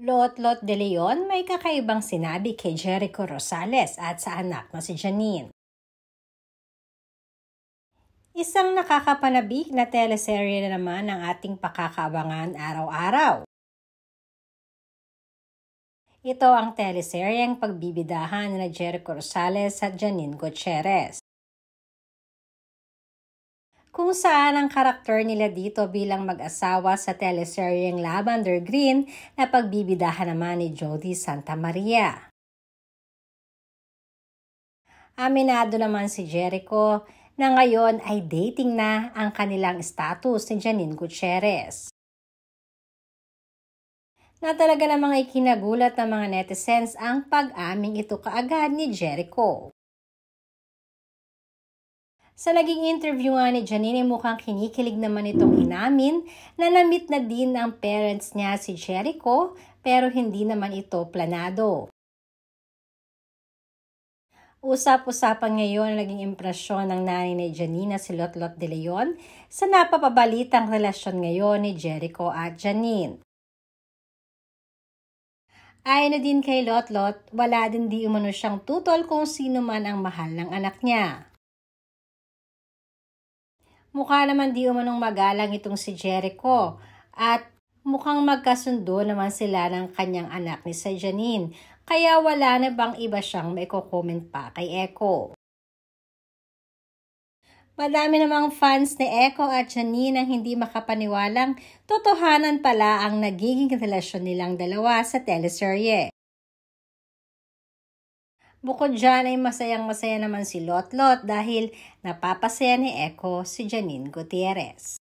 Lot de Leon may kakaibang sinabi kay Jericho Rosales at sa anak na si Janine. Isang nakakapanabik na teleserye na naman ang ating pakakaabangan araw-araw. Ito ang teleseryeng pagbibidahan ni Jericho Rosales at Janine Gutierrez, kung saan ang karakter nila dito bilang mag-asawa sa teleseryeng Lavender Green na pagbibidahan naman ni Jody Santa Maria. Aminado naman si Jericho na ngayon ay dating na ang kanilang status ni Janine Gutierrez, na talaga namang ikinagulat ng mga netizens ang pag-aming ito kaagad ni Jericho. Sa naging interview nga ni Janine, mukhang kinikilig naman itong inamin na na-meet na din ang parents niya si Jericho pero hindi naman ito planado. Usap-usapan ngayon ang naging impresyon ng nanay ni Janine na si Lot de Leon sa napapabalitang relasyon ngayon ni Jericho at Janine. Ayon na din kay Lot, wala din di umano siyang tutol kung sino man ang mahal ng anak niya. Mukha naman di umanong magalang itong si Jericho at mukhang magkasundo naman sila ng kanyang anak ni si Janine, kaya wala na bang iba siyang maiko-comment pa kay Echo. Madami namang fans ni Echo at Janine ang hindi makapaniwalang totohanan pala ang nagiging relasyon nilang dalawa sa teleserye. Bukod dyan ay masayang-masaya naman si Lot dahil napapasaya ni Echo si Janine Gutierrez.